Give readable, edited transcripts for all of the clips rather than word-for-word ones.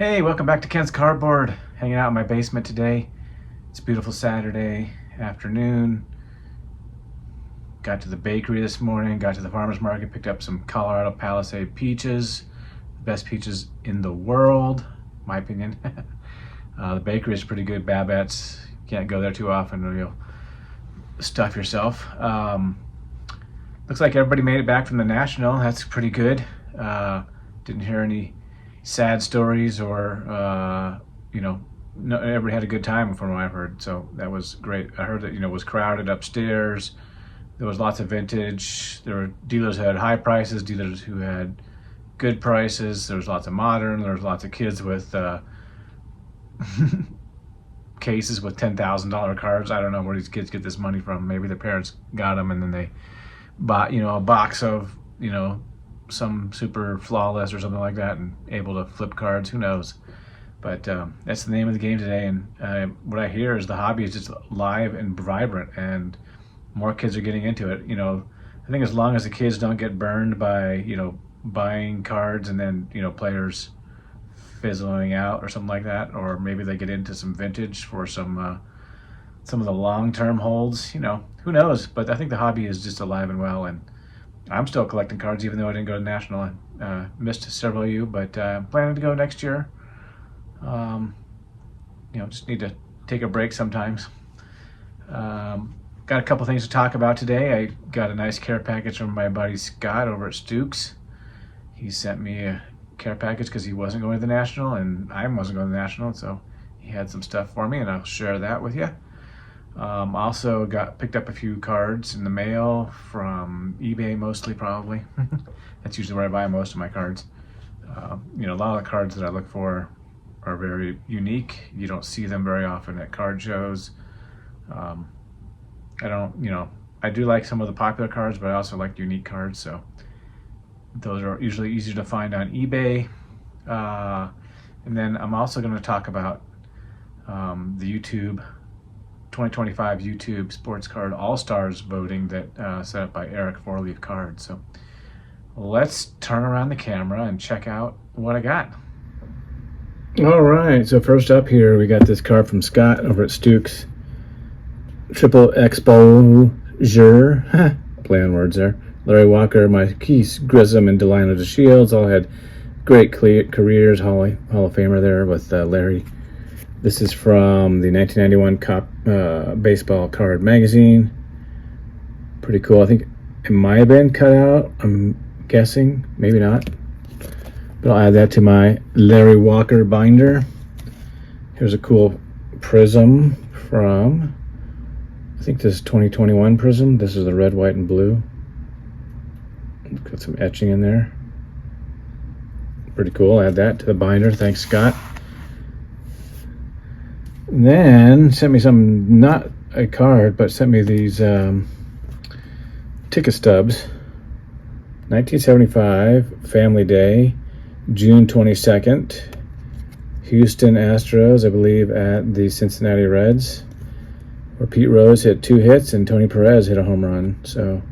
Hey, welcome back to Ken's Cardboard. Hanging out in my basement today. It's a beautiful Saturday afternoon. Got to the bakery this morning, got to the farmer's market, picked up some Colorado Palisade peaches. The best peaches in the world, my opinion. The bakery is pretty good. Babette's. You can't go there too often or you'll stuff yourself. Looks like everybody made it back from the National. That's pretty good. Didn't hear any sad stories or no, everybody had a good time from what I've heard, so that was great. I heard that it was crowded upstairs. There was lots of vintage. There were dealers who had high prices, dealers who had good prices. There was lots of modern. There was lots of kids with cases with $10,000 cards. I don't know where these kids get this money from. Maybe their parents got them and then they bought a box of some super flawless or something like that and able to flip cards. Who knows? But that's the name of the game today. And what I hear is the hobby is just live and vibrant, and more kids are getting into it. I think as long as the kids don't get burned by buying cards and then players fizzling out or something like that, or maybe they get into some vintage for some of the long-term holds. Who knows? But I think the hobby is just alive and well, and I'm still collecting cards even though I didn't go to National. I missed several of you, but I'm planning to go next year. Just need to take a break sometimes. Got a couple things to talk about today. I got a nice care package from my buddy Scott over at Stukes. He sent me a care package because he wasn't going to the National and I wasn't going to the National, so he had some stuff for me and I'll share that with you. Also picked up a few cards in the mail from eBay, mostly, probably. That's usually where I buy most of my cards. A lot of the cards that I look for are very unique. You don't see them very often at card shows. I do like some of the popular cards, but I also like unique cards, so those are usually easier to find on eBay. And then I'm also going to talk about the YouTube 2025 YouTube Sports Card All-Stars voting that set up by Eric Four-Leaf Cards. So let's turn around the camera and check out what I got. All right, so first up here we got this card from Scott over at Stukes. Triple Exposure, play on words there. Larry Walker, Marquise Grissom, and Delino DeShields all had great careers. Hall of Famer there with Larry. This is from the 1991 Baseball Card Magazine. Pretty cool. I think it might have been cut out. I'm guessing. Maybe not. But I'll add that to my Larry Walker binder. Here's a cool prism from, I think this is 2021 prism. This is the red, white, and blue. Got some etching in there. Pretty cool. Add that to the binder. Thanks, Scott. And then sent me some, not a card, but sent me these ticket stubs. 1975 Family Day, June 22nd. Houston Astros, I believe, at the Cincinnati Reds, where Pete Rose hit 2 hits and Tony Perez hit a home run. So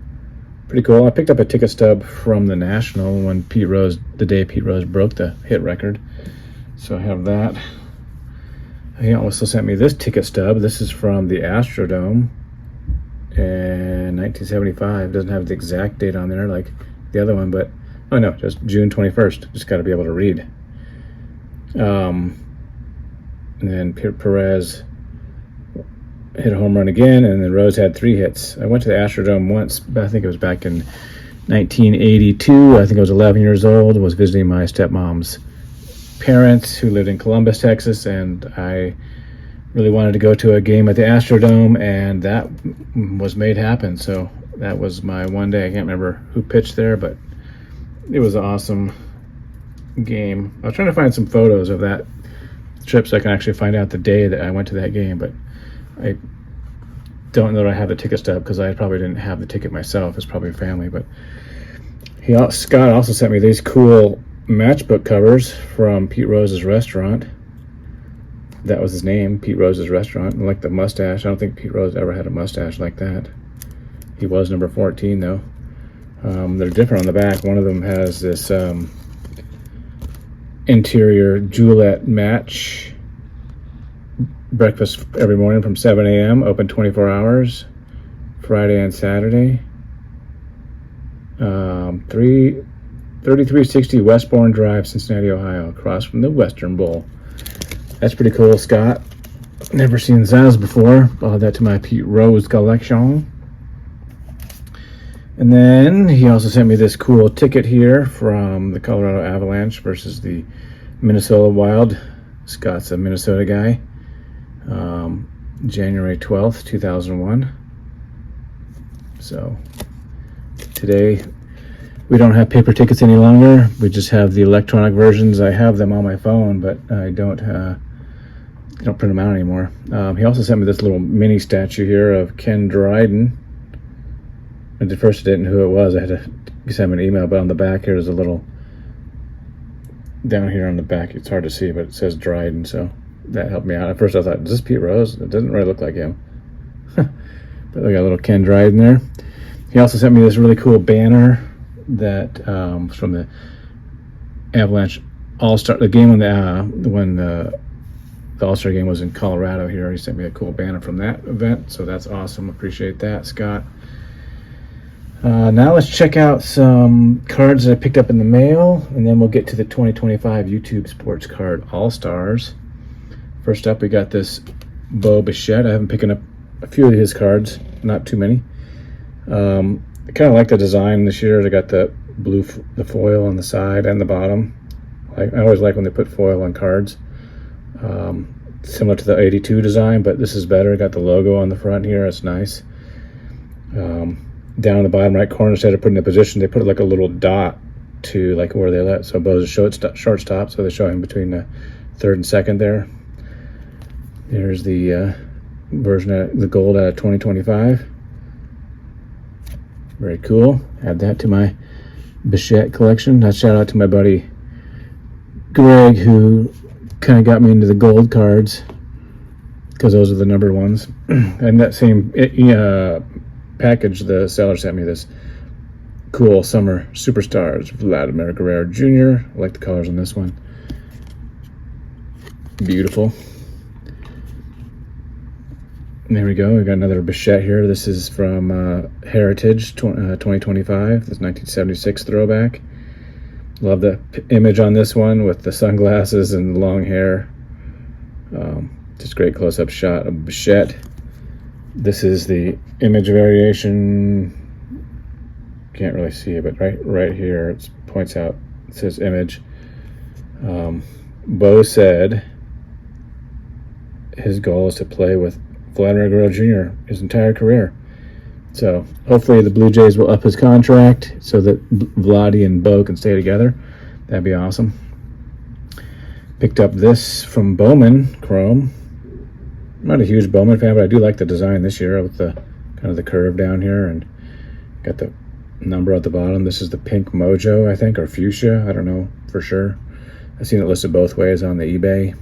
pretty cool. I picked up a ticket stub from the National when the day Pete Rose broke the hit record. So I have that. He also sent me this ticket stub. This is from the Astrodome in 1975. It doesn't have the exact date on there like the other one, but oh no, just June 21st. Just got to be able to read. And then Perez hit a home run again, and then Rose had 3 hits. I went to the Astrodome once, but I think it was back in 1982. I think I was 11 years old. I was visiting my stepmom's parents who lived in Columbus, Texas, and I really wanted to go to a game at the Astrodome, and that was made happen. So that was my one day. I can't remember who pitched there, but it was an awesome game. I was trying to find some photos of that trip so I can actually find out the day that I went to that game, but I don't know that I have the ticket stub because I probably didn't have the ticket myself. It's probably family, but Scott also sent me these cool matchbook covers from Pete Rose's restaurant. That was his name, Pete Rose's restaurant. I like the mustache. I don't think Pete Rose ever had a mustache like that. He was number 14 though. They're different on the back. One of them has this interior Juliet match. Breakfast every morning from 7 a.m. Open 24 hours. Friday and Saturday. 3360 Westbourne Drive, Cincinnati, Ohio, across from the Western Bowl. That's pretty cool, Scott. Never seen those before. I'll add that to my Pete Rose collection. And then he also sent me this cool ticket here from the Colorado Avalanche versus the Minnesota Wild. Scott's a Minnesota guy. January 12th, 2001. So today we don't have paper tickets any longer. We just have the electronic versions. I have them on my phone, but I don't print them out anymore. He also sent me this little mini statue here of Ken Dryden. And at first I didn't know who it was. I had to send him an email, but on the back here is a little, down here on the back, it's hard to see, but it says Dryden, so that helped me out. At first I thought, is this Pete Rose? It doesn't really look like him. But we got a little Ken Dryden there. He also sent me this really cool banner that from the Avalanche All-Star, the game when the All-Star game was in Colorado here. He sent me a cool banner from that event, so that's awesome. Appreciate that, Scott. Now let's check out some cards that I picked up in the mail, and then we'll get to the 2025 YouTube Sports Card All-Stars. First up, we got this Bo Bichette. I haven't picked up a few of his cards, not too many. I kind of like the design this year. They got the blue, the foil on the side and the bottom. I always like when they put foil on cards. Similar to the 82 design, but this is better. Got the logo on the front here. It's nice. Down in the bottom right corner, instead of putting a position, they put like a little dot to like where they let. So Bo's shortstop, so they show him between the third and second there. There's the version of the gold out of 2025. Very cool. Add that to my Bichette collection. A shout out to my buddy Greg, who kind of got me into the gold cards because those are the numbered ones. And that same package, the seller sent me this cool Summer Superstars Vladimir Guerrero Jr. I like the colors on this one. Beautiful. And there we go. We got another Bichette here. This is from Heritage 2025. This 1976 throwback. Love the image on this one with the sunglasses and the long hair. Just great close-up shot of Bichette. This is the image variation. Can't really see it, but right here it points out. It says image. Bo said his goal is to play with Vladimir Guerrero Jr. his entire career. So hopefully the Blue Jays will up his contract so that Vladdy and Bo can stay together. That'd be awesome. Picked up this from Bowman Chrome. I'm not a huge Bowman fan, but I do like the design this year with the kind of the curve down here and got the number at the bottom. This is the Pink Mojo, I think, or Fuchsia. I don't know for sure. I've seen it listed both ways on the eBay.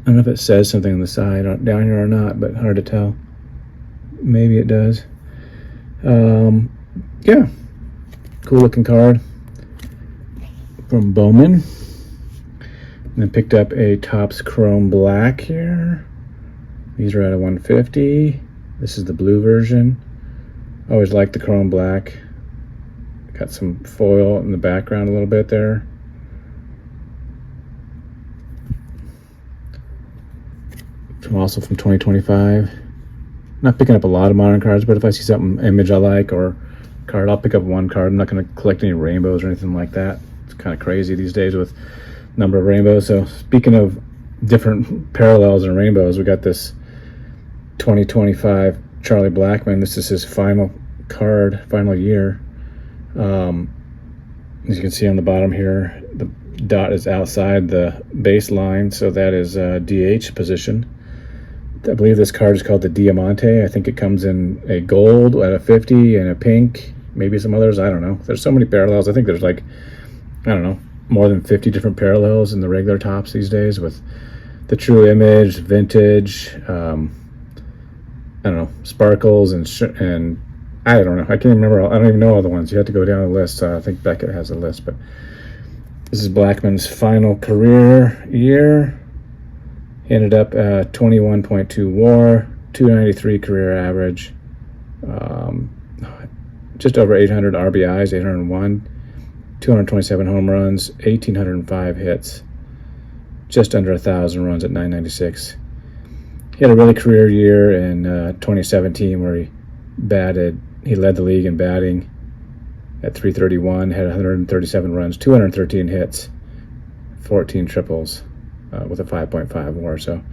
I don't know if it says something on the side down here or not, but hard to tell. Maybe it does. Yeah, cool looking card from Bowman. And then picked up a Topps Chrome Black here. These are at a 150. This is the blue version. I always like the Chrome Black. Got some foil in the background a little bit there. Also from 2025. Not picking up a lot of modern cards, but if I see something image I like or card, I'll pick up one card. I'm not going to collect any rainbows or anything like that. It's kind of crazy these days with number of rainbows. So speaking of different parallels and rainbows, we got this 2025 Charlie Blackmon. This is his final card, final year. As you can see on the bottom here, the dot is outside the baseline, so that is DH position. I believe this card is called the Diamante. I think it comes in a gold at a 50 and a pink, maybe some others. I don't know. There's so many parallels. I think there's like, I don't know, more than 50 different parallels in the regular Topps these days with the True Image, Vintage, I don't know, Sparkles, and I don't know. I can't remember. I don't even know all the ones. You have to go down the list. I think Beckett has a list, but This is Blackman's final career year. He ended up at 21.2 WAR, 293 career average, just over 800 RBIs, 801, 227 home runs, 1,805 hits, just under 1,000 runs at 996. He had a really career year in 2017 where he led the league in batting at 331, had 137 runs, 213 hits, 14 triples with a 5.5 WAR. So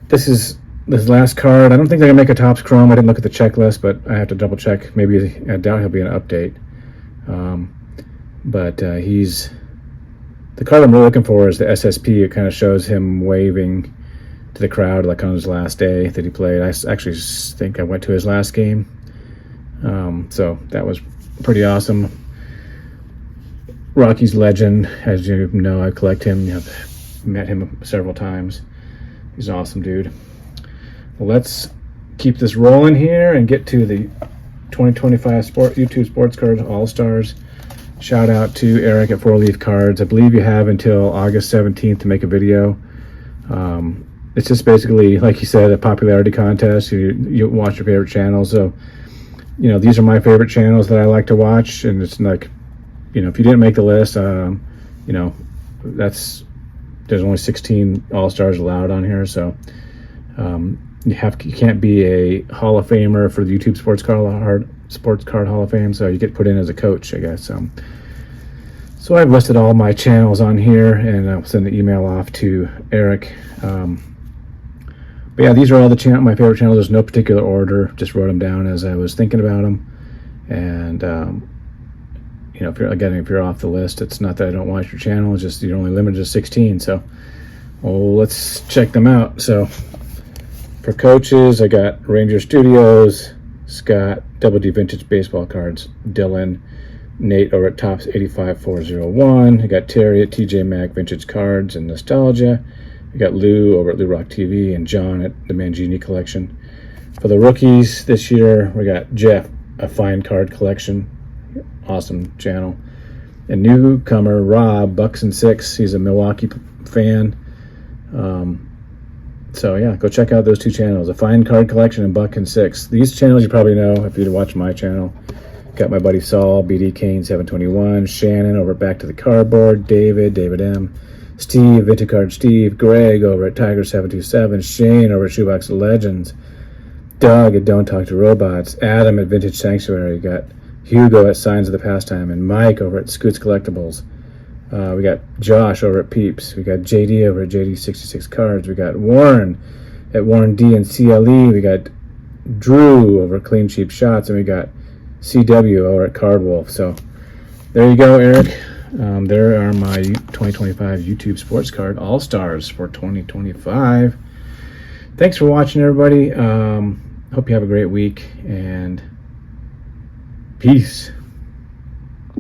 this is this last card. I don't think they're gonna make a Topps Chrome. I didn't look at the checklist, but I have to double check. Maybe, I doubt he'll be an update. But he's the card I'm really looking for is the SSP. It kind of shows him waving to the crowd like on his last day that he played. I actually think I went to his last game, so that was pretty awesome. Rocky's legend, as you know, I collect him. I've met him several times. He's an awesome dude. Well, let's keep this rolling here and get to the 2025 YouTube Sports Cards All-Stars. Shout out to Eric at 4 Leaf Cards. I believe you have until August 17th to make a video. It's just basically, like you said, a popularity contest. You watch your favorite channels. So, you know, these are my favorite channels that I like to watch. And it's like, you know, if you didn't make the list, you know, there's only 16 All-Stars allowed on here. So you can't be a Hall of Famer for the YouTube Sports Card Hall of Fame. So you get put in as a coach, I guess. So I've listed all my channels on here, and I'll send the email off to Eric. But yeah, these are all my favorite channels. There's no particular order. Just wrote them down as I was thinking about them. And you know, if you're off the list, it's not that I don't watch your channel. It's just you're only limited to 16. So, well, let's check them out. So, for coaches, I got Ranger Studios, Scott, Double D Vintage Baseball Cards, Dylan, Nate over at Topps 85401. I got Terry at TJ Maxx Vintage Cards and Nostalgia. We got Lou over at Lou Rock TV and John at the Mangini Collection. For the rookies this year, we got Jeff, a Fine Card Collection. Awesome channel. And newcomer Rob, Bucks and Six. He's a Milwaukee fan. So yeah, go check out those two channels, a Fine Card Collection and Buck and Six. These channels you probably know if you watch my channel. Got my buddy Saul, BD Kane 721, Shannon over at Back to the Cardboard, David M, Steve, Vintage Card Steve, Greg over at Tiger 727, Shane over at Shoebox Legends, Doug at Don't Talk to Robots, Adam at Vintage Sanctuary, got Hugo at Signs of the Pastime, and Mike over at Scoots Collectibles. We got Josh over at Peeps. We got JD over at JD66 Cards. We got Warren at Warren D and CLE. We got Drew over at Clean Cheap Shots, and we got CW over at Card Wolf. So there you go, Eric. There are my 2025 YouTube Sports Card All-Stars for 2025. Thanks for watching, everybody. Hope you have a great week, and peace.